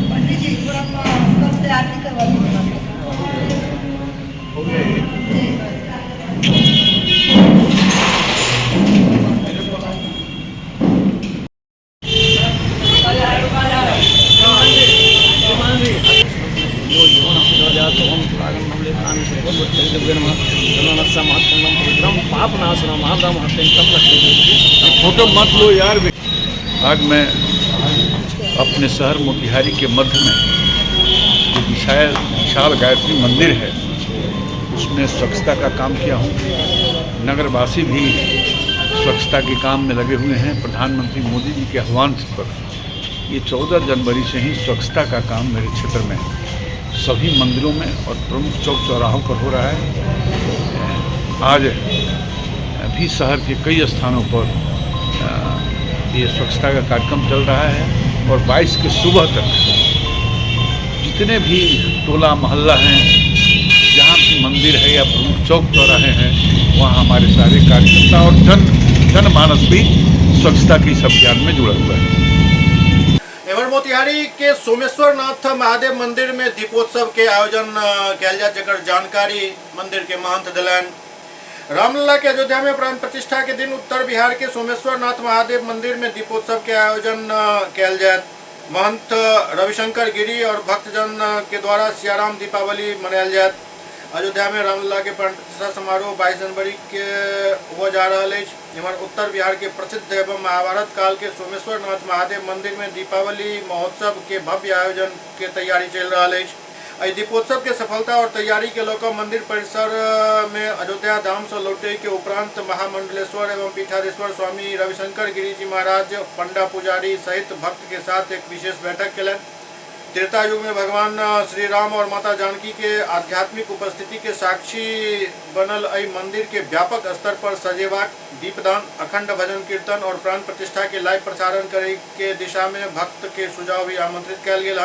पंडित जी थोड़ा सबसे आरती करवा दीजिए। फोटो मत लो यार। आज मैं अपने शहर मोतिहारी के मध्य में जो विशाल गायत्री मंदिर है उसमें स्वच्छता का काम किया हूँ। नगरवासी भी स्वच्छता के काम में लगे हुए हैं। प्रधानमंत्री मोदी जी के आह्वान पर ये 14 जनवरी से ही स्वच्छता का काम मेरे क्षेत्र में सभी मंदिरों में और प्रमुख चौक चौराहों पर हो रहा है। आज भी शहर के कई स्थानों पर ये स्वच्छता का कार्यक्रम चल रहा है और 22 के सुबह तक जितने भी टोला मोहल्ला हैं, जहाँ भी मंदिर है या प्रमुख चौक चौराहे हैं, वहाँ हमारे सारे कार्यकर्ता और जनमानस भी स्वच्छता की इस अभियान में जुड़ा हुआ है। मोतिहारी के सोमेश्वर नाथ महादेव मंदिर में दीपोत्सव के आयोजन किया जाए, जकर जानकारी मंदिर के महंत दिलन। रामलला के अयोध्या में प्राण प्रतिष्ठा के दिन उत्तर बिहार के सोमेश्वर नाथ महादेव मंदिर में दीपोत्सव के आयोजन किया जाए। महंत रविशंकर गिरी और भक्तजन के द्वारा सियाराम दीपावली मनायल जाए। अयोध्या में रामलला के प्राण प्रतिष्ठा समारोह 22 जनवरी के हो जा रहा है। इधर उत्तर बिहार के प्रसिद्ध एवं महाभारत काल के सोमेश्वर नाथ महादेव मंदिर में दीपावली महोत्सव के भव्य आयोजन के तैयारी चल रहा है। इस दीपोत्सव के सफलता और तैयारी के लेकर मंदिर परिसर में अयोध्या धाम से लौटे के उपरांत महामंडलेश्वर एवं पीठाधीश्वर स्वामी रविशंकर गिरी जी महाराज, पंडा पुजारी सहित भक्त के साथ एक विशेष बैठक कैलन। त्रेता युग में भगवान श्री राम और माता जानकी के आध्यात्मिक उपस्थिति के साक्षी बनल इस मंदिर के व्यापक स्तर पर सजेबाक, दीपदान, अखंड भजन कीर्तन और प्राण प्रतिष्ठा के लाइव प्रसारण करे के दिशा में भक्त के सुझाव भी आमंत्रित कयल गेल।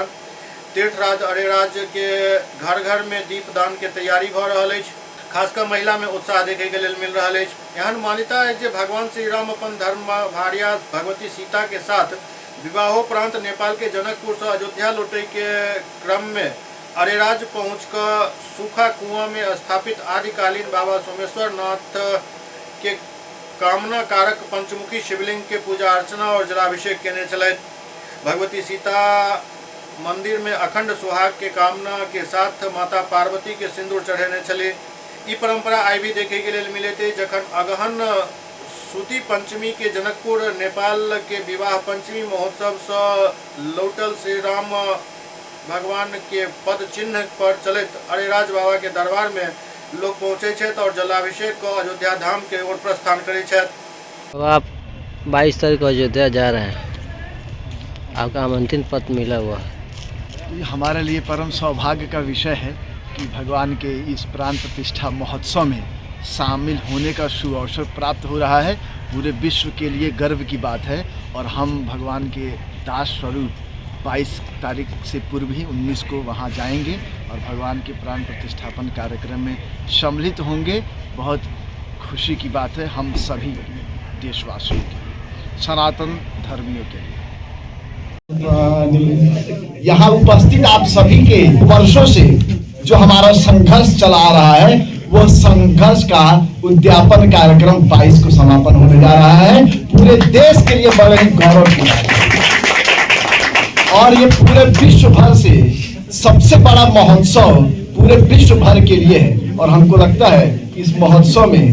तीर्थराज अरेराज के घर घर में दीपदान के तैयारी भ रहा है। खासकर महिला में उत्साह देखे के लिए मिल रहा है। एहन मान्यता है कि भगवान श्री राम अपन धर्म भार्या भगवती सीता के साथ विवाहोपरांत नेपाल के जनकपुर से अयोध्या लौटे के क्रम में अरेराज पहुंचकर सूखा कुआं में स्थापित आदिकालीन बाबा सोमेश्वर नाथ के कामना कारक पंचमुखी शिवलिंग के पूजा अर्चना और जलाभिषेक करने चले। भगवती सीता मंदिर में अखंड सुहाग के कामना के साथ माता पार्वती के सिंदूर चढ़ेने चले। ई परंपरा आई भी देखे के लिए मिले थे जखन अगहन सूती पंचमी के जनकपुर नेपाल के विवाह पंचमी महोत्सव से लौटल श्री राम भगवान के पद चिन्ह पर चलित अरेराज बाबा के दरबार में लोग पहुँचे छथि और जलाभिषेक को अयोध्या धाम के ओर प्रस्थान करे छथि। अब आप 22 तारीख को अयोध्या जा रहे हैं, आपका आमंत्रण पत्र मिला हुआ है। ये हमारे लिए परम सौभाग्य का विषय है कि भगवान के इस प्राण प्रतिष्ठा महोत्सव में शामिल होने का शुभ अवसर प्राप्त हो रहा है। पूरे विश्व के लिए गर्व की बात है और हम भगवान के दास स्वरूप 22 तारीख से पूर्व ही 19 को वहाँ जाएंगे और भगवान के प्राण प्रतिष्ठापन कार्यक्रम में सम्मिलित होंगे। बहुत खुशी की बात है हम सभी देशवासियों के लिए, सनातन धर्मियों के लिए। यहाँ उपस्थित आप सभी के वर्षों से जो हमारा संघर्ष चला आ रहा है वो संघर्ष का उद्यापन कार्यक्रम 22 को समापन होने जा रहा है। पूरे देश के लिए बड़े ही गौरव की बात है और ये पूरे विश्व भर से सबसे बड़ा महोत्सव पूरे विश्व भर के लिए है। और हमको लगता है इस महोत्सव में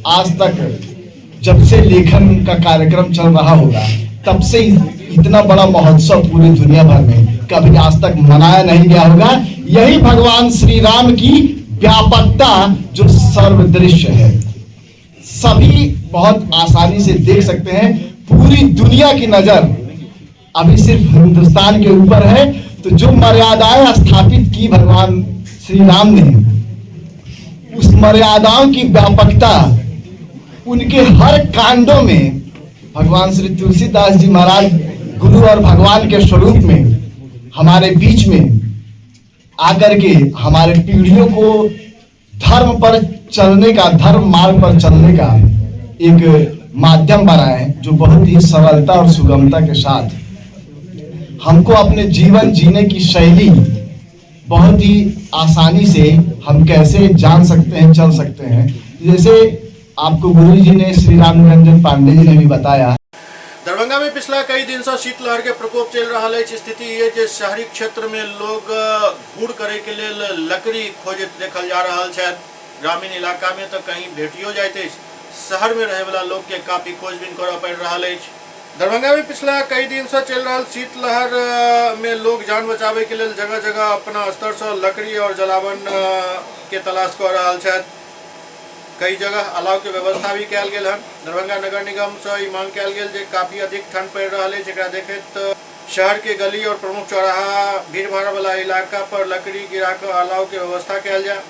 आज तक जब से लेखन का कार्यक्रम चल रहा होगा तब से इतना बड़ा महोत्सव पूरी दुनिया भर में कभी आज तक मनाया नहीं गया होगा। यही भगवान श्री राम की व्यापकता जो सर्वदृश्य है, सभी बहुत आसानी से देख सकते हैं। पूरी दुनिया की नजर अभी सिर्फ हिंदुस्तान के ऊपर है। तो जो मर्यादाएं स्थापित की भगवान श्री राम ने, उस मर्यादाओं की व्यापकता उनके हर कांडों में भगवान श्री तुलसीदास जी महाराज गुरु और भगवान के स्वरूप में हमारे बीच में आकर के हमारे पीढ़ियों को धर्म पर चलने का, धर्म मार्ग पर चलने का एक माध्यम बनाए, जो बहुत ही सरलता और सुगमता के साथ हमको अपने जीवन जीने की शैली बहुत ही आसानी से हम कैसे जान सकते हैं, चल सकते हैं। जैसे आपको गुरु जी ने, श्री राम निरंजन पांडे जी ने भी बताया। दरभंगा में पिछला कई दिन से शीतलहर के प्रकोप चल रहा है। स्थिति ये जे शहरी क्षेत्र में लोग गुड़ करे के लिए लकड़ी खोजत देखल जा रहा है। ग्रामीण इलाका में तो कहीं भेटियो जाते, शहर में रहे वाला लोग के काफी खोजबीन करऽ पड़ रहा है। दरभंगा में पिछला कई दिन से चल रहा शीतलहर में लोग जान बचावे के लिए जगह जगह अपना स्तर से लकड़ी और जलावन के तलाश कर रहा है। कई जगह अलाव के व्यवस्था भी कल गया है। दरभंगा नगर निगम से मांग कल गया जे काफी अधिक ठंड पड़ रहा है, जरा देखे तो शहर के गली और प्रमुख चौराहा भीड़ भाड़ वाला इलाका पर लकड़ी गिरा कर अलाव के व्यवस्था कल जाए।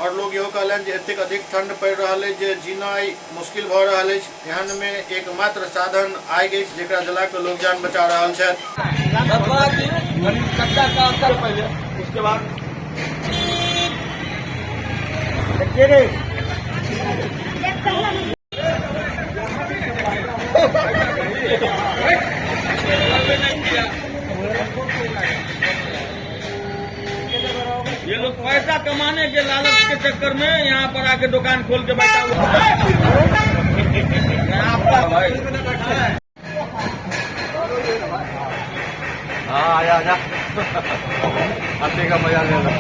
और लोग यो कहलन जे एतेक अधिक ठंड पड़ रहा है जे जीना मुश्किल भ रहा है। एहन में एकमात्र साधन आइ गई जरा जला के लोग जान बचा रहा है। ये लोग पैसा कमाने के लालच के चक्कर में यहाँ पर आके दुकान खोल के बैठा हुआ है। हाँ आया आजा, हंसी का मजा ले लो।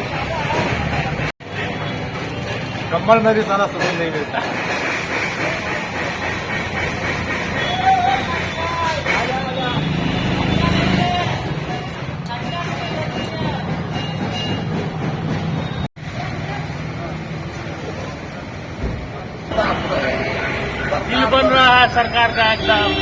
कम्बल में भी सारा सुकून नहीं मिलता। दिल बन रहा है सरकार का एकदम।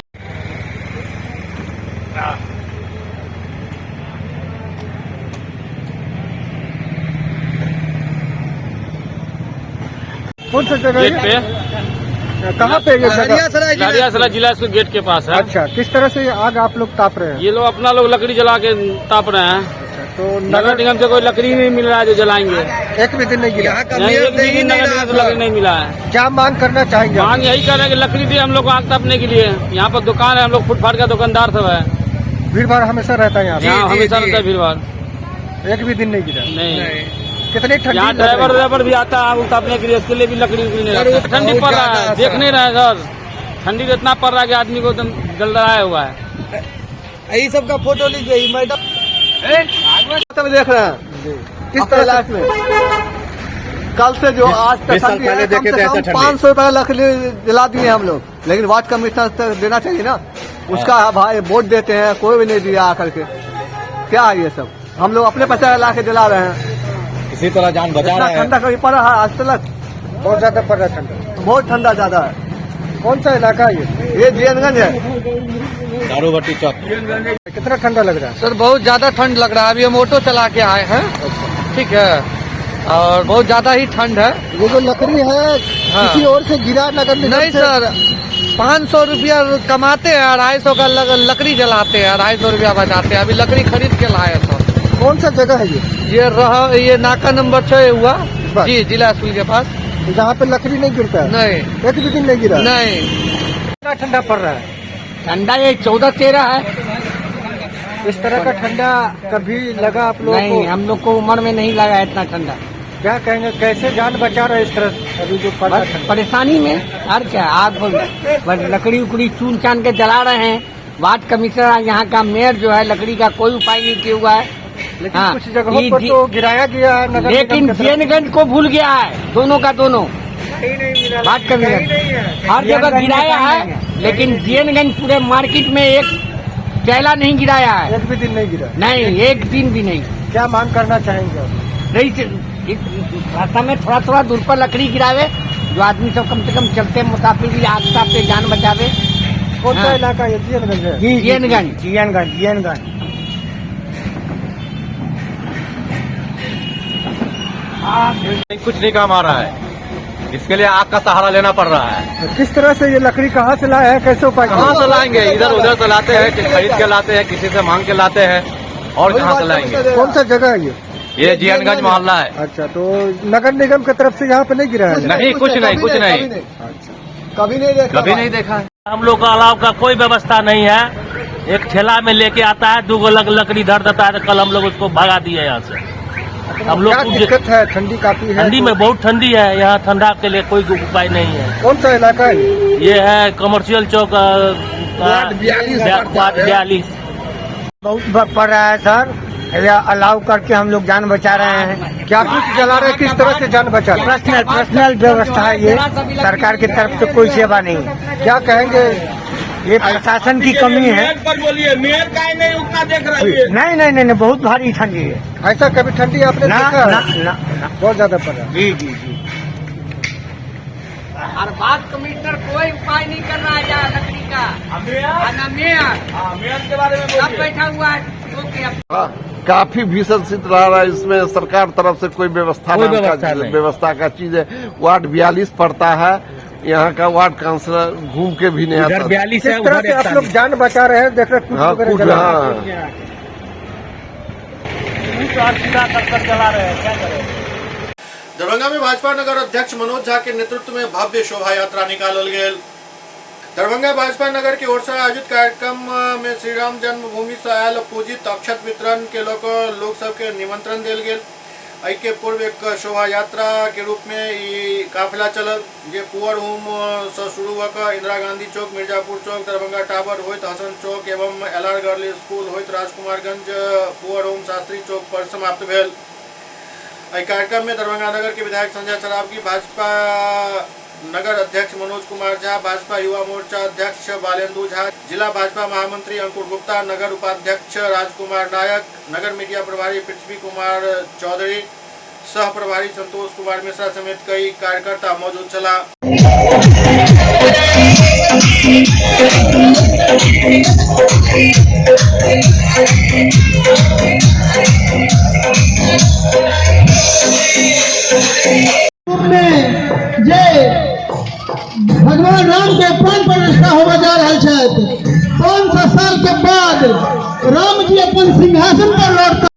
कौन सा जगह गेट पे? कहाँ पे ये जगह? लहरियासराय जिला के गेट के पास है। अच्छा, किस तरह से आग आप लोग ताप रहे हैं? ये लोग अपना लोग लकड़ी जला के ताप रहे हैं। अच्छा, तो नगर निगम से कोई लकड़ी नहीं मिल रहा है जो जलाएंगे। एक भी दिन नहीं गिरा? नहीं, एक भी दिन नगर निगम से लकड़ी नहीं मिला है। क्या मांग करना चाहेंगे? मांग यही कर रहे हैं कि लकड़ी दिए हम लोग को आग तापने के लिए। यहाँ पर दुकान है, हम लोग फुटपाथ का दुकानदार सब है। भीड़ भाड़ हमेशा रहता है यहाँ हमेशा रहता है भीड़ भाड़। एक भी दिन नहीं गिरा? नहीं। कितनी ठंडी? यहाँ ड्राइवर भी आता है आग तापने के लिए, उसके लिए भी लकड़ी नहीं रहता है। ठंडी पड़ रहा है, देख नहीं रहे सर। ठंडी तो इतना पड़ रहा है कि आदमी को एकदम जलदराया हुआ है। यही सब का फोटो लीजिए मैडम। देख रहे हैं किस तरह में कल से जो आज तक 500 रुपए लकड़ी दिला दिए हम लोग, लेकिन वार्ड कमिश्नर तक देना चाहिए ना। उसका भाई वोट देते हैं, कोई भी नहीं दिया आकर के। क्या है ये सब? हम लोग अपने पैसा ला के दिला रहे हैं। इसी तरह जान बचा रहे हैं। ठंडा कभी पड़ा है आज तक? बहुत ज्यादा पड़ रहा है ठंडा, बहुत ठंडा ज्यादा है। कौन सा इलाका है ये जियनगंज है, दारूभट्टी चौक। कितना ठंडा लग रहा है? सर बहुत ज्यादा ठंड लग रहा है। अभी हम ऑटो चला के आए हैं, ठीक है, और बहुत ज्यादा ही ठंड है। ये जो लकड़ी है किसी और से गिरा नगर निगम नहीं से? सर, 500 रुपया कमाते हैं, 250 का लकड़ी जलाते हैं, 250 रुपया बचाते हैं। अभी लकड़ी खरीद के लाए सर। कौन सा जगह है ये नाका नंबर 6 हुआ जी, जिला स्कूल के पास। जहाँ पे लकड़ी नहीं गिरता है? नहीं, एक भी दिन नहीं गिरा? नहीं। कितना ठंडा पड़ रहा है? ठंडा ये 14-13 है। इस तरह का ठंडा कभी लगा आप लोगों को? नहीं, हम लोग को उम्र में नहीं लगा इतना ठंडा। क्या कहेंगे, कैसे जान बचा रहे इस तरह अभी जो पड़ रहा है? परेशानी में और क्या, आग पर लकड़ी उकड़ी चून चान के जला रहे हैं। वार्ड कमिश्नर यहाँ का मेयर जो है लकड़ी का कोई उपाय नहीं किया हुआ है। लेकिन कुछ जगहों पर तो गिराया गया है नगर निगम लेकिन की तरफ से। जियनगंज को भूल गया है, दोनों का दोनों वार्ड कमिश्नर हर जगह गिराया है, लेकिन जियनगंज पूरे मार्केट में एक चैला नहीं गिराया है। एक भी दिन नहीं गिरा? नहीं, एक दिन भी नहीं। क्या मांग करना चाहेंगे? नहीं, रास्ता में थोड़ा थोड़ा दूर पर लकड़ी गिरावे, जो आदमी सब कम से कम चलते मुसाफिर भी आग से जान बचावे। कौन सा हाँ। इलाका है? जियनगंज है? जियनगंज। कुछ नहीं काम आ रहा है, इसके लिए आग का सहारा लेना पड़ रहा है। किस तरह से ये लकड़ी कहाँ से लाए हैं, कैसे उपाय? कहाँ से लाएंगे? इधर उधर से लाते हैं, खरीद के लाते हैं, किसी से मांग के लाते हैं, और कहाँ से लाएंगे? कौन सा जगह है ये जियनगंज मोहल्ला है। अच्छा, तो नगर निगम की तरफ से यहाँ पे नहीं गिरा है? नहीं, कुछ नहीं। अच्छा, कभी नहीं देखा है? हम लोग का अलाव का कोई व्यवस्था नहीं है। एक ठेला में लेके आता है, 2 लकड़ी धर देता है, तो कल हम लोग उसको भगा दिए यहाँ से। हम लोग क्या दिक्कत है? ठंडी काफी है? ठंडी में बहुत ठंडी है, यहाँ ठंडा के लिए कोई उपाय नहीं है। कौन सा इलाका है? ये है कमर्शियल चौक, वार्ड 42। बहुत पड़ रहा है सर, अलाव करके हम लोग जान बचा रहे हैं। क्या कुछ जला रहे हैं? किस तरह से जान बचा रहे हैं? पर्सनल व्यवस्था है ये, सरकार की तरफ से कोई सेवा नहीं। क्या कहेंगे, ये प्रशासन की कमी है? मेयर का नहीं उतना देख रही है। नहीं, बहुत भारी ठंडी है। ऐसा कभी ठंडी आपने देखा? ना, बहुत ज्यादा पड़ रहा है। जी। और वार्ड कमिश्नर कोई उपाय नहीं कर रहा है यहाँ लकड़ी का। मेयर के बारे में सब बैठा हुआ है। काफी भीषण स्थिति रहा है। इसमें सरकार तरफ से कोई व्यवस्था का चीज है। वार्ड 42 पड़ता है, यहाँ का वार्ड काउंसिलर घूम के भी नहीं आता। 42 किस तरह से आप लोग जान बचा रहे हैं? देख रहे चला रहे हैं, क्या करें? दरभंगा में भाजपा नगर अध्यक्ष मनोज झा के नेतृत्व में भव्य शोभा यात्रा निकालल गेल। दरभंगा भाजपा नगर की ओर से आयोजित कार्यक्रम में श्री राम जन्मभूमि से आयल पूजित अक्षत वितरण के लोग सबके निमंत्रण दिल गेल। एहि के पूर्व एक शोभा यात्रा के रूप में ई काफिला चलल, जे पुअर होम से शुरू होकर इंदिरा गांधी चौक, मिर्जापुर चौक, दरभंगा टावर होइत हसन चौक एवं एलआर गर्ल स्कूल होइत राजकुमारगंज पुअर होम शास्त्री चौक पर समाप्त भेल। एहि कार्यक्रम में दरभंगा नगर के विधायक संजय सरावगी, भाजपा नगर अध्यक्ष मनोज कुमार झा, भाजपा युवा मोर्चा अध्यक्ष बालेंदु झा, जिला भाजपा महामंत्री अंकुर गुप्ता, नगर उपाध्यक्ष राजकुमार नायक, नगर मीडिया प्रभारी पृथ्वी कुमार चौधरी, सह प्रभारी संतोष कुमार मिश्रा समेत कई कार्यकर्ता मौजूद चला। भगवान राम के प्राण प्रतिष्ठा होगा जा रहा है। 500 साल के बाद राम जी अपन सिंहासन पर लौटता।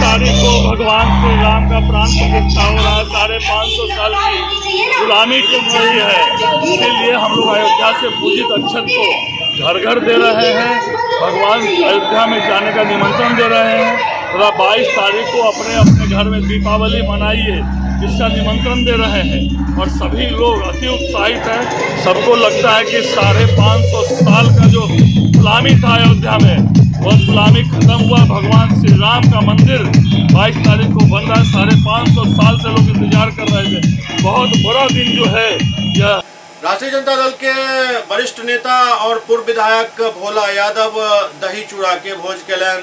तारीख को भगवान श्री राम का प्राण प्रतिष्ठा हो रहा है। 550 साल की गुलामी चल रही है, इसीलिए हम लोग अयोध्या से पूजित अक्षत को घर घर दे रहे हैं। भगवान अयोध्या में जाने का निमंत्रण दे रहे हैं। 22 तारीख को अपने अपने घर में दीपावली मनाइए, इसका निमंत्रण दे रहे हैं। और सभी लोग अति उत्साहित हैं। सबको लगता है कि 550 साल का जो गुलामी था अयोध्या में, वह गुलामी खत्म हुआ। भगवान श्री राम का मंदिर 22 तारीख को बन रहा है। 550 साल से लोग इंतजार कर रहे थे। बहुत बड़ा दिन जो है यह। राष्ट्रीय जनता दल के वरिष्ठ नेता और पूर्व विधायक भोला यादव दही चूड़ा के भोज केलन।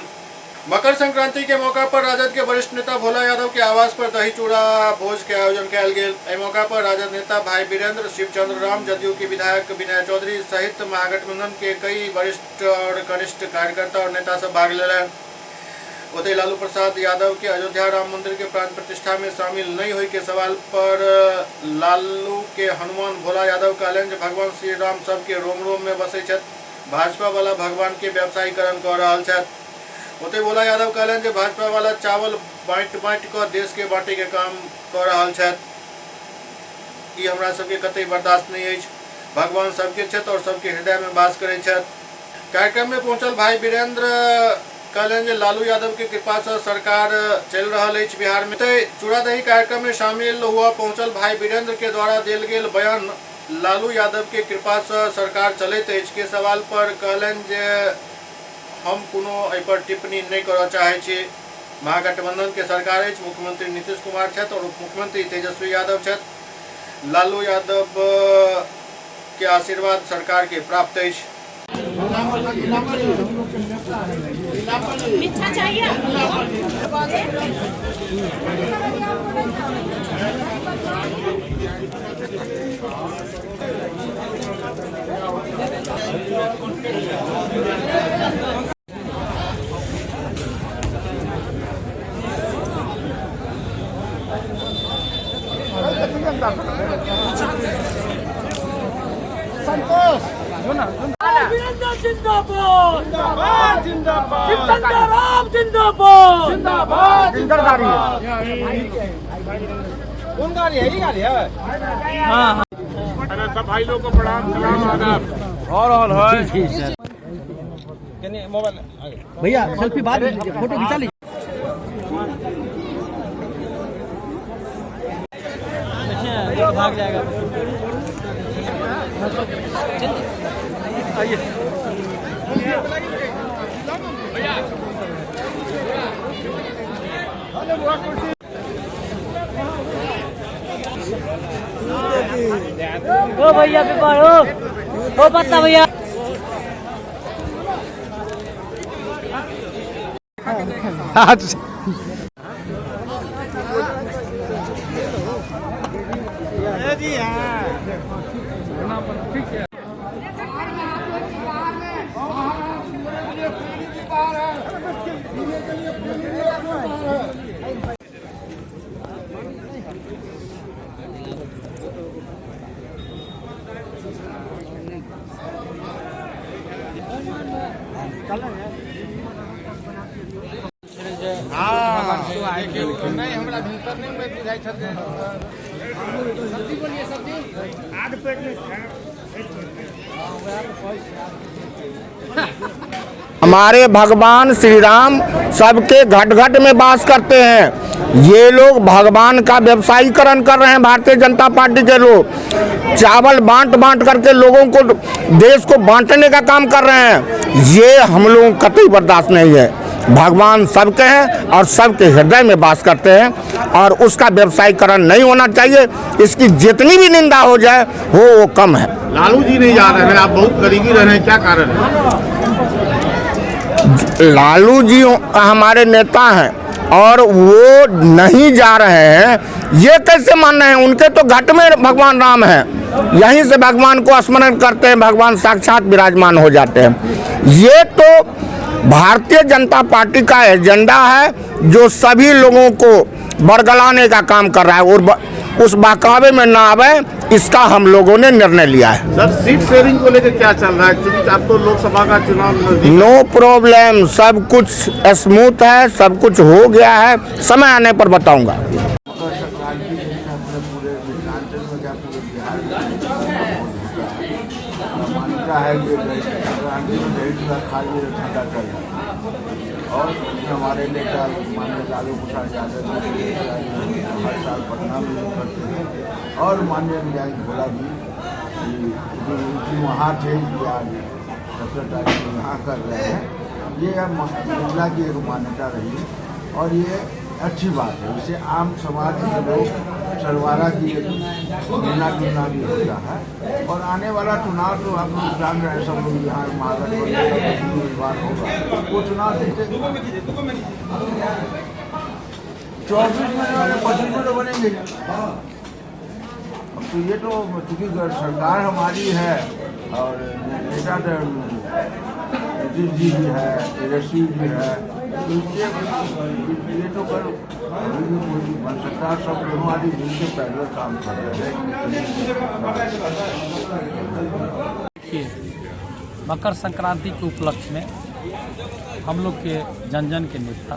मकर संक्रांति के मौका पर राजद के वरिष्ठ नेता भोला यादव के आवास पर दही चूड़ा भोज के आयोजन कयल गेल। एहि मौका पर राजद नेता भाई वीरेंद्र, शिवचंद्र राम, जदयू के विधायक विनय चौधरी सहित महागठबंधन के कई वरिष्ठ और कनिष्ठ कार्यकर्ता और नेता सब भाग लेलनि। ओतहि लालू प्रसाद यादव के अयोध्या राम मंदिर के प्राण प्रतिष्ठा में शामिल नहीं होय के सवाल पर लालू के हनुमान भोला यादव कहलनि जे भगवान श्री राम सबके रोम रोम में बसै छथि, भाजपा वाला भगवान के व्यवसायीकरण कऽ रहल छथि। ओतहि भोला यादव कहलनि जे भाजपा वाला चावल बाँटि कऽ देश के बाँटे के काम कऽ रहल छथि। ई हमरा सबके कतई बर्दाश्त नहीं अछि। भगवान सबके छथि और सबके हृदय में वास करै छथि। कार्यक्रम में पहुंचल भाई वीरेंद्र कहलनि जे लालू यादव के कृपा से सरकार चल रहल अछि बिहार में। चूड़ा दही कार्यक्रम में शामिल हुआ पहुंचल भाई वीरेंद्र के द्वारा देल गेल बयान लालू यादव के कृपा से सरकार चलैत अछि के सवाल पर कहलनि जे हम कोनो एहि पर टिप्पणी नहीं करऽ चाहै छी। महागठबंधन के सरकार अछि, मुख्यमंत्री नीतीश कुमार छथि और उप मुख्यमंत्री तेजस्वी यादव छथि। लालू यादव के आशीर्वाद सरकार के प्राप्त अछि। मीठा चाहिए संतोष जिंदाबाद जिंदाबाद जिंदाबाद राम जिंदाबाद जिंदाबाद जिंदाबाद कौन गाड़ी है? ये गाड़ी है। हाँ अरे सब भाई लोग को प्रणाम सलाम आदाब। और मोबाइल भैया सेल्फी बाद में लीजिए, फोटो खिंचा लीजिए। भाग जाएगा। आइए ओ भैया पेपर ओ पत्ता भैया नहीं हमरा भीतर नहीं मैं बुझाई छथि। सब्जी बोलिए सब्जी आध पेट में हमारे भगवान श्री राम सबके घट घट में वास करते हैं। ये लोग भगवान का व्यवसायीकरण कर रहे हैं। भारतीय जनता पार्टी के लोग चावल बांट करके लोगों को देश को बांटने का काम कर रहे हैं। ये हम लोगों को कतई बर्दाश्त नहीं है। भगवान सबके हैं और सबके हृदय में वास करते हैं और उसका व्यवसायीकरण नहीं होना चाहिए। इसकी जितनी भी निंदा हो जाए वो कम है। लालू जी नहीं जा रहे हैं, आप बहुत करीबी रह रहे हैं, क्या कारण है? लालू जी हमारे नेता हैं और वो नहीं जा रहे हैं, ये कैसे मान रहे हैं? उनके तो घट में भगवान राम है, यहीं से भगवान को स्मरण करते हैं, भगवान साक्षात विराजमान हो जाते हैं। ये तो भारतीय जनता पार्टी का एजेंडा है जो सभी लोगों को बरगलाने का काम कर रहा है और उस बहकावे में ना आवे, इसका हम लोगों ने निर्णय लिया है। सर सीट शेयरिंग को लेकर क्या चल रहा है? क्योंकि अब तो लोकसभा का चुनाव नो प्रॉब्लम, सब कुछ स्मूथ है, सब कुछ हो गया है, समय आने पर बताऊंगा। और हमारे नेता माननीय लालू प्रसाद यादव जी हर साल पटना में करते हैं और माननीय विधायक भोला जी वहाँ थे आज 17 तारीख को यहाँ कर रहे हैं। ये जिला की एक मान्यता रही और ये अच्छी बात है। इसे आम समाज के लोग बंसरवाड़ा दिए मिलना जुलना भी होता है। और आने वाला चुनाव तो हम लोग जान रहे हैं, सब लोग यहाँ महागठबंधन का होगा, वो चुनाव जीते 24 में 25 में तो बनेंगे। अब तो ये तो चूँकि सरकार हमारी है और नेता नीतीश जी भी है, तेजस्वी भी है, तो ये तो कर कोई बन सकता है। सब दोनों आदमी मिलकर पहले काम कर रहे हैं। मकर संक्रांति के उपलक्ष्य में हम लोग के जन जन के नेता,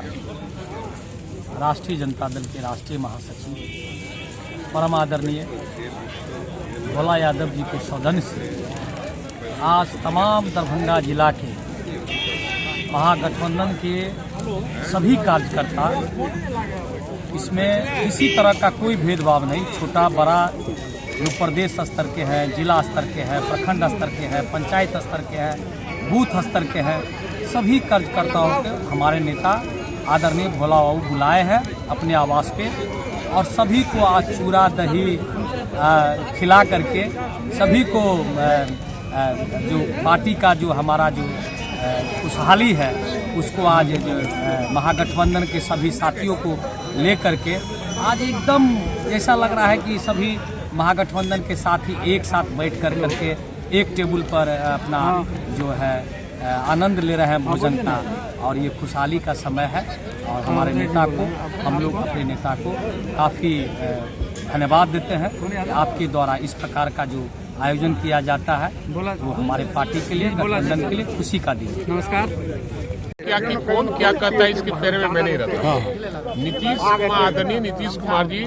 राष्ट्रीय जनता दल के राष्ट्रीय महासचिव परम आदरणीय भोला यादव जी के सौजन्य से आज तमाम दरभंगा जिला के महागठबंधन के सभी कार्यकर्ता, इसमें किसी तरह का कोई भेदभाव नहीं, छोटा बड़ा, जो प्रदेश स्तर के हैं, जिला स्तर के हैं, प्रखंड स्तर के हैं, पंचायत स्तर के हैं, बूथ स्तर के हैं, सभी कार्यकर्ताओं के हमारे नेता आदरणीय भोला बाबू बुलाए हैं अपने आवास पे, और सभी को आज चूरा दही खिला करके सभी को जो पार्टी का जो हमारा जो खुशहाली है उसको आज महागठबंधन के सभी साथियों को ले करके आज एकदम ऐसा लग रहा है कि सभी महागठबंधन के साथी एक साथ बैठ कर करके एक टेबल पर अपना जो है आनंद ले रहे हैं भोजन का, और ये खुशहाली का समय है। और हमारे नेता को, हम लोग अपने नेता को काफ़ी धन्यवाद देते हैं कि आपके द्वारा इस प्रकार का जो आयोजन किया जाता है वो हमारे पार्टी के लिए, गठबंधन के लिए खुशी का दिन। नमस्कार। क्या कि कौन क्या कहता है इसके फेरे में मैं नहीं रहता। नीतीश कुमार, आदरणीय नीतीश कुमार जी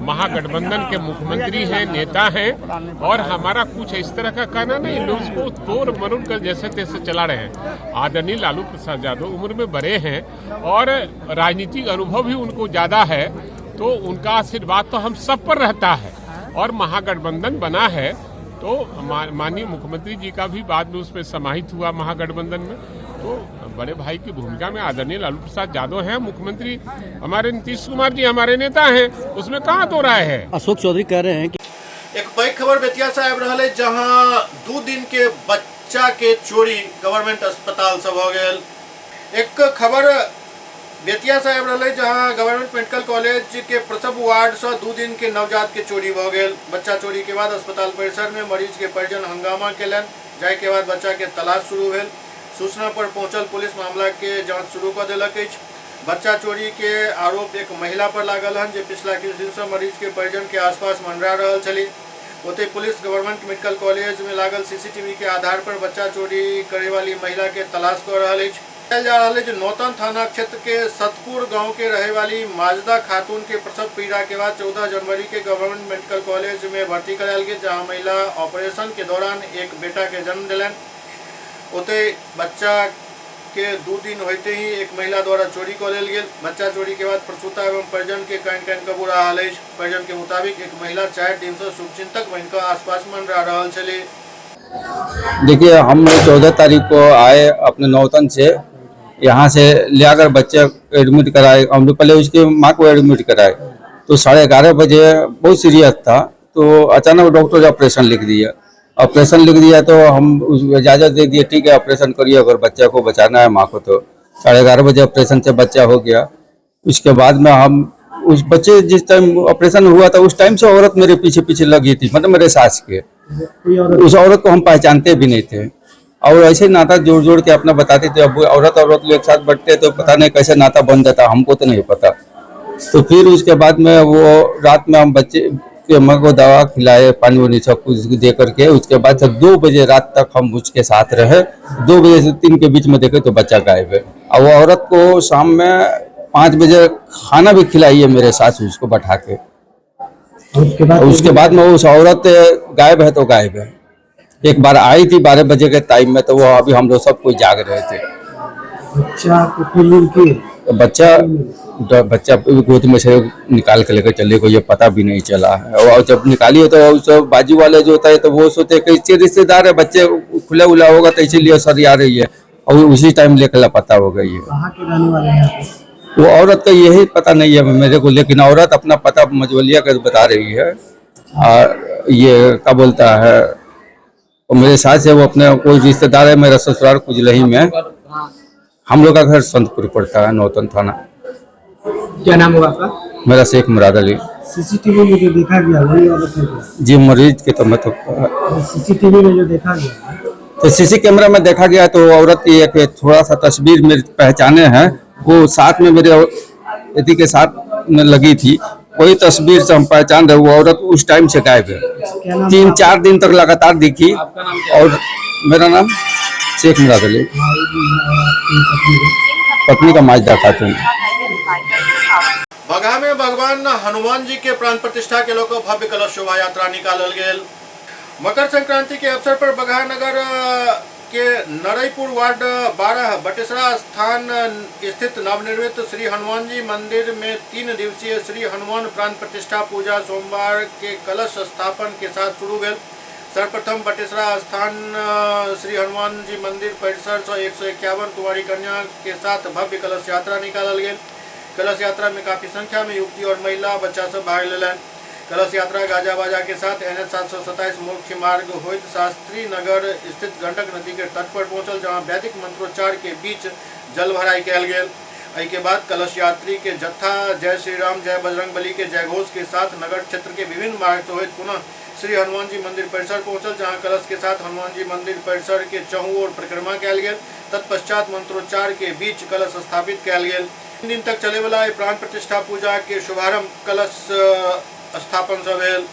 महागठबंधन के मुख्यमंत्री हैं, नेता हैं, और हमारा कुछ इस तरह का कहना नहीं, लोग उसको तोड़ मरोड़ कर जैसे तैसे चला रहे हैं। आदरणीय लालू प्रसाद यादव उम्र में बड़े हैं और राजनीतिक अनुभव भी उनको ज्यादा है, तो उनका आशीर्वाद तो हम सब पर रहता है। और महागठबंधन बना है तो माननीय मुख्यमंत्री जी का भी बाद में उसमें समाहित हुआ महागठबंधन में, तो बड़े भाई की भूमिका में आदरणीय लालू प्रसाद यादव हैं मुख्यमंत्री, हमारे नीतीश कुमार जी हमारे नेता हैं, उसमें कहाँ दो राय है। अशोक चौधरी कह रहे हैं कि एक पैघ खबर बेतिया से आबि रहल है, जहां 2 दिन के बच्चा के चोरी गवर्नमेंट अस्पताल से भ गेल। एक खबर बेतिया से आबि रहल है, जहां गवर्नमेंट मेडिकल कॉलेज के प्रसव वार्ड से 2 दिन के नवजात के चोरी भ गेल। बच्चा चोरी के बाद अस्पताल परिसर में मरीज के परिजन हंगामा केलन, जाय के बाद बच्चा के तलाश शुरू भेल। सूचना पर पहुंचल पुलिस मामला के जांच शुरू कर देलक अछि। बच्चा चोरी के आरोप एक महिला पर लागल हन, जे पिछला किछु दिन से मरीज के परिजन के आसपास मंडरा रहल छली। ओते पुलिस गवर्नमेंट मेडिकल कॉलेज में लागल सीसीटीवी के आधार पर बच्चा चोरी करे वाली महिला के तलाश कर रहल अछि। बतायल जा रहल है जो नौतन थाना क्षेत्र के सतपुर गांव के रहे वाली माजदा खातून के प्रसव पीड़ा के बाद 14 जनवरी के गवर्नमेंट मेडिकल कॉलेज में भर्ती करायल गेल, जहां महिला ऑपरेशन के दौरान एक बेटा के जन्म दिलन। ओते बच्चा के 2 दिन होते ही एक महिला द्वारा चोरी कर लेल गेल। बच्चा चोरी के बाद प्रसूता एवं परिजन के कैन का बुरा हाल है। परिजन के मुताबिक एक महिला 4 दिन से शुभचिंतक बन आसपास मंडरा रहल छली। देखिए, हम 14 तारीख को आए अपने नौतन से, यहाँ से ले आकर बच्चे एडमिट कराए। हम लोग पहले उसकी माँ को एडमिट कराए, तो 11:30 बजे बहुत सीरियस था, तो अचानक डॉक्टर ने ऑपरेशन लिख दिया। तो हम उसको इजाज़त दे दिए, ठीक है ऑपरेशन करिए, अगर बच्चा को बचाना है माँ को। तो 11:30 बजे ऑपरेशन से बच्चा हो गया। उसके बाद में हम उस बच्चे जिस टाइम ऑपरेशन हुआ था उस टाइम से औरत मेरे पीछे लगी थी, मतलब मेरे सास के। उस औरत को हम पहचानते भी नहीं थे, और ऐसे नाता जोड़ के अपना बताते थे। अब औरत लोग एक साथ बैठते तो पता नहीं कैसे नाता बन जाता, हमको तो नहीं पता। तो फिर उसके बाद में वो रात में हम बच्चे के माँ को दवा खिलाए, पानी वानी सब कुछ दे करके, उसके बाद से 2 बजे रात तक हम उसके साथ रहे। 2 बजे से 3 के बीच में देखे तो बच्चा गायब है। और वो औरत को शाम में 5 बजे खाना भी खिलाई है मेरे साथ उसको बैठा के। उसके बाद में उस औरत गायब है तो गायब है। एक बार आई थी 12 बजे के टाइम में, तो वो अभी हम लोग सब कोई जाग रहे थे। बच्चा गोद में से निकाल के लेकर चले गए, ये पता भी नहीं चला है। और जब निकाली तो उस बाजू वाले जो होता है तो वो सोचे कि रिश्तेदार है, बच्चे खुला उला होगा तो इसीलिए सर आ रही है, और उसी टाइम लेकर लापता हो गई है। कहाँ के रहने वाले हैं? वो औरत का यही पता नहीं है मेरे को, लेकिन औरत अपना पता मझवलिया कर बता रही है। और ये क्या बोलता है, और मेरे साथ से वो अपने कोई रिश्तेदार है, मेरा ससुराल कुजलही में, हम लोग का घर संतपुर पड़ता है, नौतन थाना। क्या नाम हुआ आपका? मेरा शेख मुराद अली। सीसीटीवी में जो देखा गया वही औरत है? जी, मरीज के तो मैं तो सीसीटीवी में जो देखा गया तो सीसी कैमरा में देखा गया तो औरत की एक थोड़ा सा तस्वीर मेरी पहचाने हैं, वो साथ में मेरे यदि के साथ में लगी थी, वही तस्वीर से हम पहचान रहे। वो औरत उस टाइम से गायब है, 3-4 दिन तक लगातार दिखी। और मेरा नाम शेख मुराद अली, पत्नी का माजदा खातून। बगहा में भगवान हनुमान जी के प्राण प्रतिष्ठा के लोग भव्य कलश शोभा यात्रा निकालल गेल। मकर संक्रांति के अवसर पर बगहा नगर के नरईपुर वार्ड 12 बटेसरा स्थान स्थित नवनिर्मित श्री हनुमान जी मंदिर में 3 दिवसीय श्री हनुमान प्राण प्रतिष्ठा पूजा सोमवार के कलश स्थापन के साथ शुरू भेल। सर्वप्रथम बटेसरा स्थान श्री हनुमान जी मंदिर परिसर से 151 कुंवारी कन्या के साथ भव्य कलश यात्रा निकालल गेल। कलश यात्रा में काफी संख्या में युवती और महिला बच्चा सब भाग लेलन। कलश यात्रा गाजा बाजा के साथ NH 727 मुख्य मार्ग होइत शास्त्री नगर स्थित गंडक नदी के तट पर पहुंचल, जहां वैदिक मंत्रोच्चार के बीच जल भराई कयल गेल। एहि के बाद कलश यात्री के जत्था जय श्री राम जय बजरंग बली के जयघोष के साथ नगर क्षेत्र के विभिन्न मार्ग से होइत पुनः श्री हनुमान जी मंदिर परिसर पहुंचल, जहां कलश के साथ हनुमान जी मंदिर परिसर के चहुं ओर परिक्रमा कयल गेल। तत्पश्चात मंत्रोच्चार के बीच कलश स्थापित कयल गेल। 3 दिन तक चले वाला प्राण प्रतिष्ठा पूजा के शुभारंभ कलश स्थापन से भेल।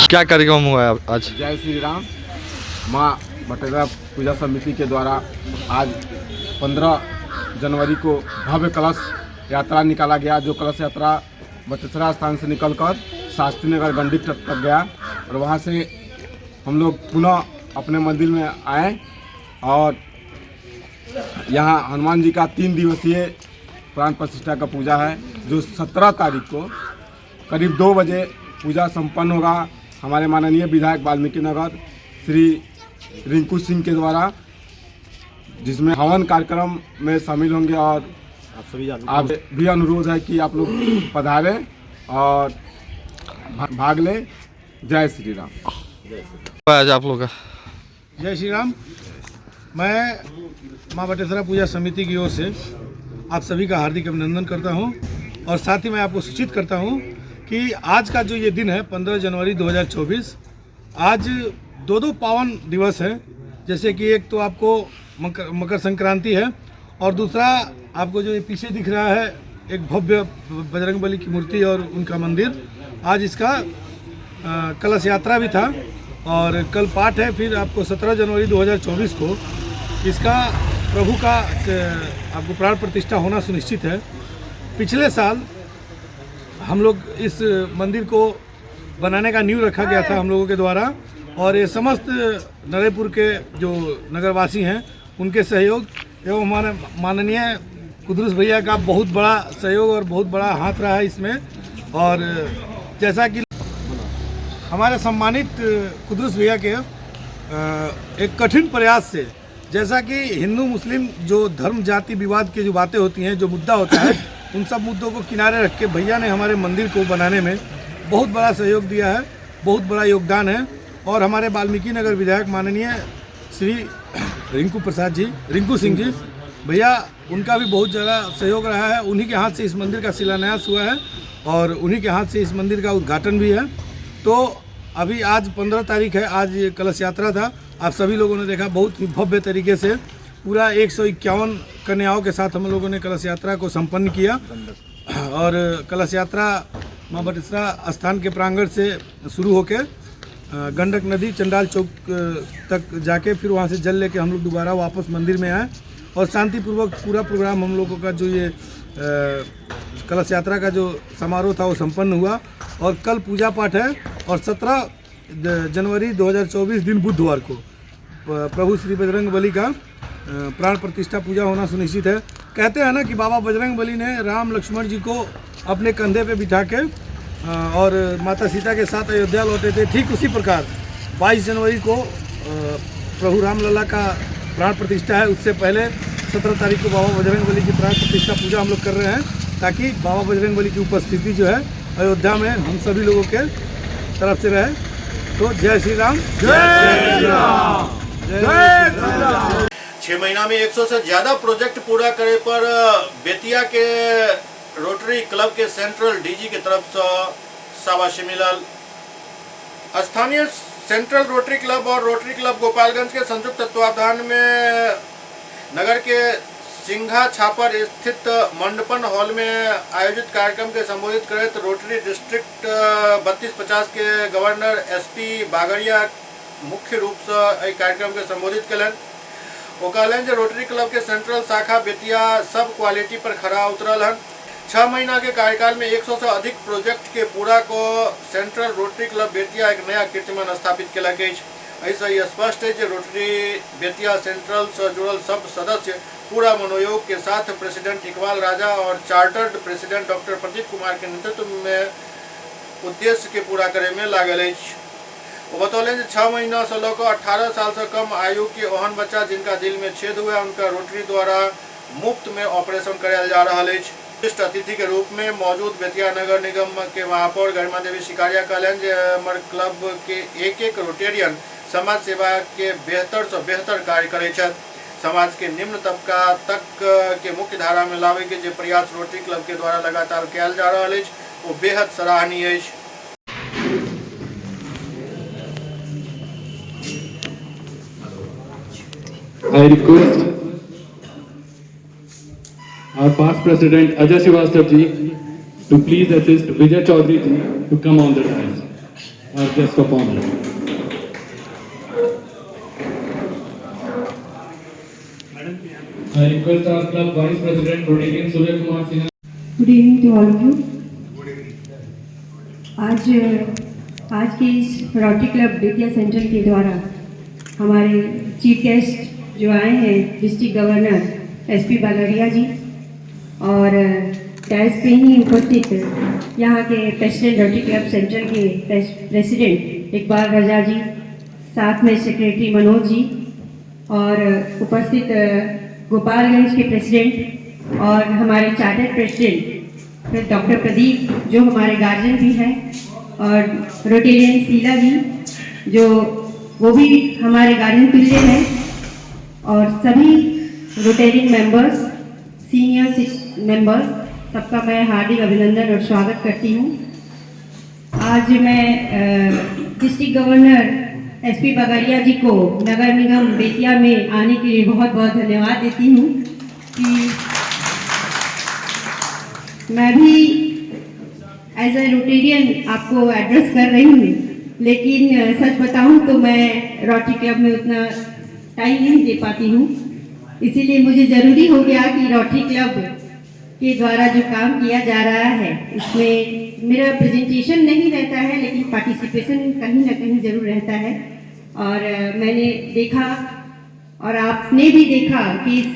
क्या कार्यक्रम हुआ है आज? जय श्री राम। माँ बटेसरा पूजा समिति के द्वारा आज 15 जनवरी को भव्य कलश यात्रा निकाला गया, जो कलश यात्रा बटेसरा स्थान से निकलकर शास्त्री नगर गंडक तक गया और वहाँ से हम लोग पुनः अपने मंदिर में आए और यहाँ हनुमान जी का 3 दिवसीय प्राण प्रतिष्ठा का पूजा है, जो 17 तारीख को करीब 2 बजे पूजा संपन्न होगा। हमारे माननीय विधायक वाल्मीकि नगर श्री रिंकू सिंह के द्वारा, जिसमें हवन कार्यक्रम में शामिल होंगे और आप भी अनुरोध है कि आप लोग पधारें और भाग लें। जय श्री राम। आज आप लोग का जय श्री राम। मैं माँ बटेसरा पूजा समिति की ओर से आप सभी का हार्दिक अभिनंदन करता हूँ और साथ ही मैं आपको सूचित करता हूँ कि आज का जो ये दिन है 15 जनवरी 2024, आज 2 पावन दिवस हैं। जैसे कि एक तो आपको मकर संक्रांति है और दूसरा आपको जो ये पीछे दिख रहा है एक भव्य बजरंग बली की मूर्ति और उनका मंदिर, आज इसका कलश यात्रा भी था और कल पाठ है। फिर आपको 17 जनवरी 2024 को इसका प्रभु का आपको प्राण प्रतिष्ठा होना सुनिश्चित है। पिछले साल हम लोग इस मंदिर को बनाने का नींव रखा गया था हम लोगों के द्वारा और ये समस्त नरईपुर के जो नगरवासी हैं उनके सहयोग एवं हमारे माननीय कुदरुस भैया का बहुत बड़ा सहयोग और बहुत बड़ा हाथ रहा है इसमें। और जैसा कि हमारे सम्मानित कुदरुस भैया के एक कठिन प्रयास से, जैसा कि हिंदू मुस्लिम जो धर्म जाति विवाद की जो बातें होती हैं, जो मुद्दा होता है, उन सब मुद्दों को किनारे रख के भैया ने हमारे मंदिर को बनाने में बहुत बड़ा सहयोग दिया है, बहुत बड़ा योगदान है। और हमारे वाल्मीकि नगर विधायक माननीय श्री रिंकू सिंह जी भैया, उनका भी बहुत ज़्यादा सहयोग रहा है। उन्हीं के हाथ से इस मंदिर का शिलान्यास हुआ है और उन्हीं के हाथ से इस मंदिर का उद्घाटन भी है। तो अभी आज 15 तारीख है, आज ये कलश यात्रा था आप सभी लोगों ने देखा बहुत ही भव्य तरीके से पूरा 151 कन्याओं के साथ हम लोगों ने कलश यात्रा को संपन्न किया। और कलश यात्रा माँ बटेश्वरा स्थान के प्रांगण से शुरू होकर गंडक नदी चंडाल चौक तक जाके फिर वहाँ से जल लेके हम लोग दोबारा वापस मंदिर में आए और शांतिपूर्वक पूरा प्रोग्राम हम लोगों का जो ये कलश यात्रा का जो समारोह था वो संपन्न हुआ। और कल पूजा पाठ है और 17 जनवरी 2024 दिन बुधवार को प्रभु श्री बजरंग बली का प्राण प्रतिष्ठा पूजा होना सुनिश्चित है। कहते हैं ना कि बाबा बजरंग बली ने राम लक्ष्मण जी को अपने कंधे पे बिठा के और माता सीता के साथ अयोध्या लौटे थे। ठीक उसी प्रकार 22 जनवरी को प्रभु रामलला का प्राण प्रतिष्ठा है। उससे पहले 17 तारीख को बाबा बजरंग बली की प्राण प्रतिष्ठा पूजा हम लोग कर रहे हैं ताकि बाबा बजरंग बली की उपस्थिति जो है अयोध्या में हम सभी लोगों के तरफ से रहे। तो जय श्री राम, जय श्री राम, जय श्री राम। 6 महीना में 100 से ज़्यादा प्रोजेक्ट पूरा करे पर बेतिया के रोटरी क्लब के सेंट्रल डीजी की तरफ से शाबाशी मिलल। स्थानीय सेंट्रल रोटरी क्लब और रोटरी क्लब गोपालगंज के संयुक्त तत्वावधान में नगर के सिंघा छापर स्थित मंडपन हॉल में आयोजित कार्यक्रम के संबोधित करते रोटरी डिस्ट्रिक्ट 3250 के गवर्नर एसपी बागड़िया मुख्य रूप से कार्यक्रम के संबोधित कलन। वो कहलन जे रोटरी क्लब के सेंट्रल शाखा बेतिया सब क्वालिटी पर खरा उतरल हन। 6 महीना के कार्यकाल में 100 से अधिक प्रोजेक्ट के पूरा को सेंट्रल रोटरी क्लब बेतिया एक नया कीर्तिमान स्थापित किया। ऐसा ही स्पष्ट है कि रोटरी बेतिया सेंट्रल से जुड़ल सब सदस्य पूरा मनोयोग के साथ प्रेसिडेंट इकबाल राजा और chartered president doctor Pradeep Kumar के नेतृत्व में उद्देश्य के पूरा करे में लागल है। वो बतौलें 6 महीना से लेकर 18 साल से कम आयु के ओहन बच्चा जिनका दिल में छेद हुआ उनका रोटरी द्वारा मुफ्त में ऑपरेशन कराया जा रहा है। विशिष्ट अतिथि के रूप में मौजूद बेतिया नगर निगम के महापौर गरिमा देवी शिकारिया कहलन जे हमर क्लब के एक रोटेरियन समाज सेवा के बेहतर से बेहतर कार्य करे छथि। समाज के निम्न तबका तक के मुख्य धारा में लावे के जो प्रयास रोटरी क्लब के द्वारा लगातार किया जा रहा है वो बेहद सराहनीय है। I request our past president Ajay Srivastava ji to please assist Vijay Chaudhary ji to come on the dais, our guest of honor. I request our club vice president Rotarian Surya Kumar Sinha. Good evening to all of you. आज के इस rotary club Bettiah central के द्वारा हमारे chief guest जो आए हैं district governor SP Bagadia जी और डैश पे ही उपस्थित यहाँ के प्रेसिडेंट रोटरी क्लब सेंट्रल के प्रेसिडेंट इकबाल राजा जी, साथ में सेक्रेटरी मनोज जी और उपस्थित गोपालगंज के प्रेसिडेंट और हमारे चार्टर्ड प्रेसिडेंट डॉक्टर प्रदीप जो हमारे गार्जियन भी हैं और रोटेरियन शीला जी जो वो भी हमारे गार्जियन तुल्य हैं और सभी रोटेरियन मेंबर्स, सीनियर मेंबर्स, सबका मैं हार्दिक अभिनंदन और स्वागत करती हूँ। आज मैं डिस्ट्रिक्ट गवर्नर एसपी बागड़िया जी को नगर निगम बेतिया में आने के लिए बहुत बहुत धन्यवाद देती हूँ कि मैं भी एज ए रोटेरियन आपको एड्रेस कर रही हूँ, लेकिन सच बताऊँ तो मैं रोटरी क्लब में उतना टाइम नहीं दे पाती हूँ, इसीलिए मुझे ज़रूरी हो गया कि रोटरी क्लब के द्वारा जो काम किया जा रहा है उसमें मेरा प्रेजेंटेशन नहीं रहता है लेकिन पार्टिसिपेशन कहीं ना कहीं ज़रूर रहता है। और मैंने देखा और आपने भी देखा कि इस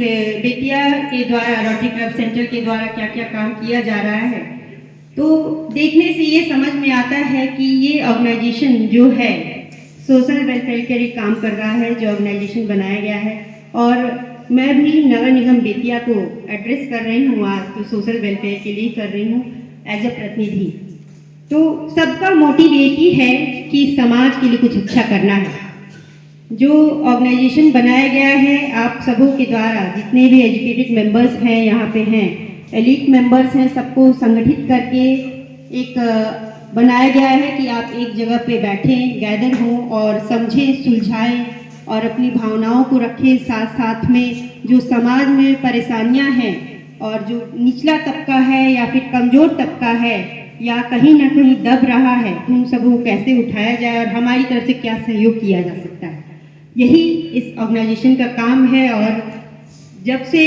बेतिया के द्वारा रोटरी क्लब सेंट्रल के द्वारा क्या क्या काम किया जा रहा है, तो देखने से ये समझ में आता है कि ये ऑर्गेनाइजेशन जो है सोशल वेलफेयर के लिए काम कर रहा है, जो ऑर्गेनाइजेशन बनाया गया है। और मैं भी नगर निगम बेतिया को एड्रेस कर रही हूँ आज, तो सोशल वेलफेयर के लिए कर रही हूँ एज ए प्रतिनिधि। तो सबका मोटिव एक ही है कि समाज के लिए कुछ अच्छा करना है। जो ऑर्गेनाइजेशन बनाया गया है आप सबों के द्वारा, जितने भी एजुकेटेड मेंबर्स हैं यहाँ पे हैं, एलिट मेंबर्स हैं, सबको संगठित करके एक बनाया गया है कि आप एक जगह पे बैठें, गैदर हों और समझें, सुलझाएं और अपनी भावनाओं को रखें। साथ साथ में जो समाज में परेशानियां हैं और जो निचला तबका है या फिर कमज़ोर तबका है या कहीं ना कहीं दब रहा है, तो उन सबको कैसे उठाया जाए और हमारी तरफ से क्या सहयोग किया जा सकता है, यही इस ऑर्गेनाइजेशन का काम है। और जब से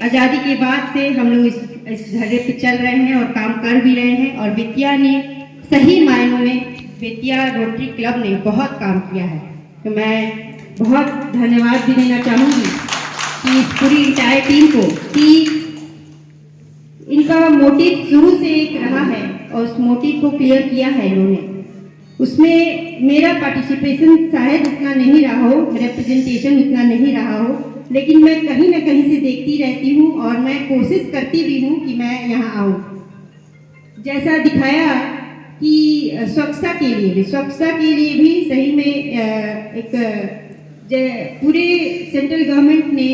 आज़ादी के बाद से हम लोग इस धरने पे चल रहे हैं और काम कर भी रहे हैं। और बेतिया ने सही मायनों में, बेतिया रोटरी क्लब ने बहुत काम किया है। तो मैं बहुत धन्यवाद भी देना चाहूँगी कि इस पूरी इंटायर टीम को, कि इनका मोटिव शुरू से एक रहा है और उस मोटिव को क्लियर किया है इन्होंने। उसमें मेरा पार्टिसिपेशन शायद उतना नहीं रहा हो, रिप्रेजेंटेशन उतना नहीं रहा हो, लेकिन मैं कहीं ना कहीं से देखती रहती हूँ और मैं कोशिश करती भी हूँ कि मैं यहाँ आऊँ। जैसा दिखाया कि स्वच्छता के लिए भी सही में एक पूरे सेंट्रल गवर्नमेंट ने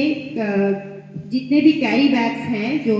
जितने भी कैरी बैग्स हैं जो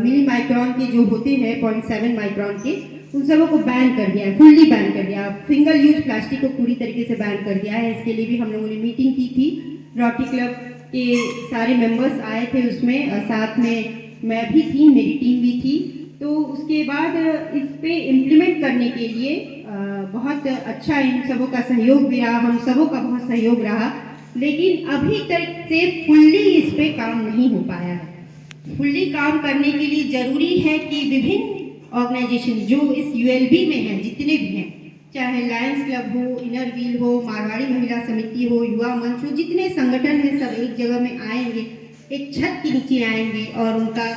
मिली माइक्रोन के जो होते हैं 0.7 माइक्रोन के, उन सबों को बैन कर दिया है, फुल्ली बैन कर दिया। सिंगल यूज प्लास्टिक को पूरी तरीके से बैन कर दिया है। इसके लिए भी हम लोगों ने मीटिंग की थी, रोटरी क्लब के सारे मेंबर्स आए थे उसमें, और साथ में मैं भी थी, मेरी टीम भी थी। तो उसके बाद इस पे इम्प्लीमेंट करने के लिए बहुत अच्छा इन सबों का सहयोग भी रहा, हम सबों का बहुत सहयोग रहा, लेकिन अभी तक से फुल्ली इस पे काम नहीं हो पाया है। फुल्ली काम करने के लिए ज़रूरी है कि विभिन्न ऑर्गेनाइजेशन जो इस यूएलबी में हैं, जितने भी हैं, चाहे लायंस क्लब हो, इनर व्हील हो, मारवाड़ी महिला समिति हो, युवा मंच हो, जितने संगठन हैं सब एक जगह में आएंगे, एक छत के नीचे आएंगे और उनका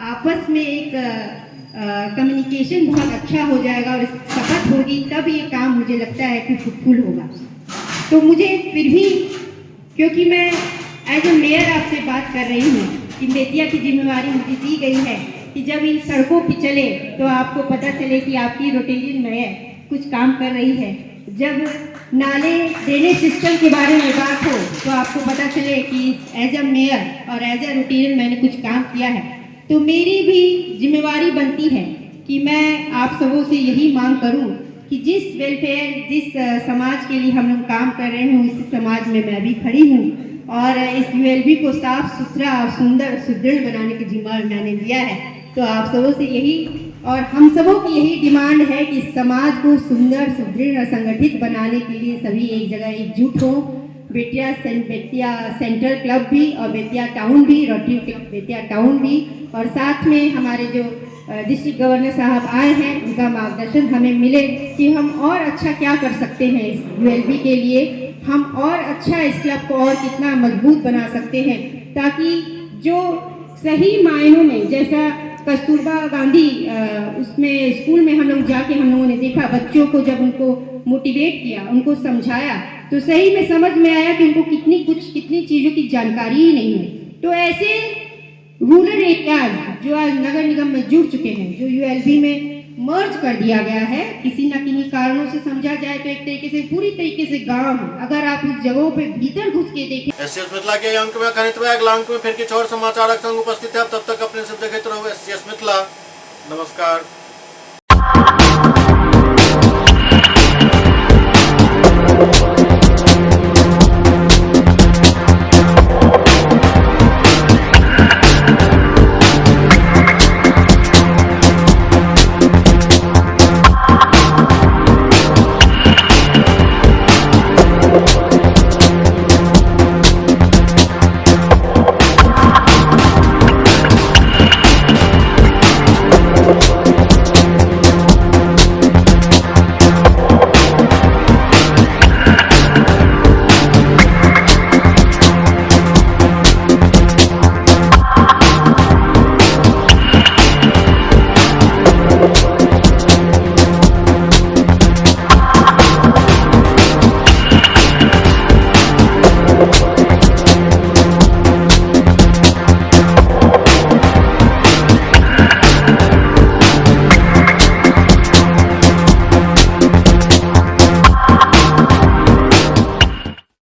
आपस में एक कम्युनिकेशन बहुत अच्छा हो जाएगा और शपथ होगी, तब ये काम मुझे लगता है कि फ्रूटफुल होगा। तो मुझे फिर भी, क्योंकि मैं एज ए मेयर आपसे बात कर रही हूँ कि बेतिया की जिम्मेवारी मुझे दी गई है कि जब इन सड़कों पर चले तो आपको पता चले कि आपकी रोटेरियन मेयर कुछ काम कर रही है। जब नाले ड्रेनेज सिस्टम के बारे में बात हो तो आपको पता चले कि एज ए मेयर और एज ए रोटेरियन मैंने कुछ काम किया है। तो मेरी भी जिम्मेवारी बनती है कि मैं आप सबों से यही मांग करूं कि जिस वेलफेयर, जिस समाज के लिए हम लोग काम कर रहे हैं, उस समाज में मैं भी खड़ी हूं और इस यूएलबी को साफ सुथरा और सुंदर सुदृढ़ बनाने की जिम्मेदारी मैंने लिया है। तो आप सबों से यही और हम सबों की यही डिमांड है कि समाज को सुंदर, सुदृढ़ और संगठित बनाने के लिए सभी एक जगह एकजुट हों। बेतिया सेंट्रल क्लब भी और बेतिया टाउन भी, रोटरी क्लब बेतिया टाउन भी, और साथ में हमारे जो डिस्ट्रिक्ट गवर्नर साहब आए हैं, उनका मार्गदर्शन हमें मिले कि हम और अच्छा क्या कर सकते हैं इस यूएलबी के लिए, हम और अच्छा इस क्लब को और कितना मजबूत बना सकते हैं, ताकि जो सही मायनों में, जैसा कस्तूरबा गांधी उसमें स्कूल में हम लोग जाके हम लोगों ने देखा, बच्चों को जब उनको मोटिवेट किया, उनको समझाया, तो सही में समझ में आया कि उनको कितनी चीज़ों की जानकारी ही नहीं है। तो ऐसे रूरल एरियाज जो आज नगर निगम में जुड़ चुके हैं, जो यूएलबी में मर्ज कर दिया गया है, किसी न किसी कारणों से समझा जाए तो एक तरीके से पूरी तरीके से गांव है। अगर आप उस जगहों पे भीतर घुस के देखें। एससीएस मिथिला के अंक में खनित हुआ अगला अंक में फिर कुछ और समाचार संग उपस्थित है। तब तक अपने सब जगह रहो। एससीएस मिथिला, नमस्कार।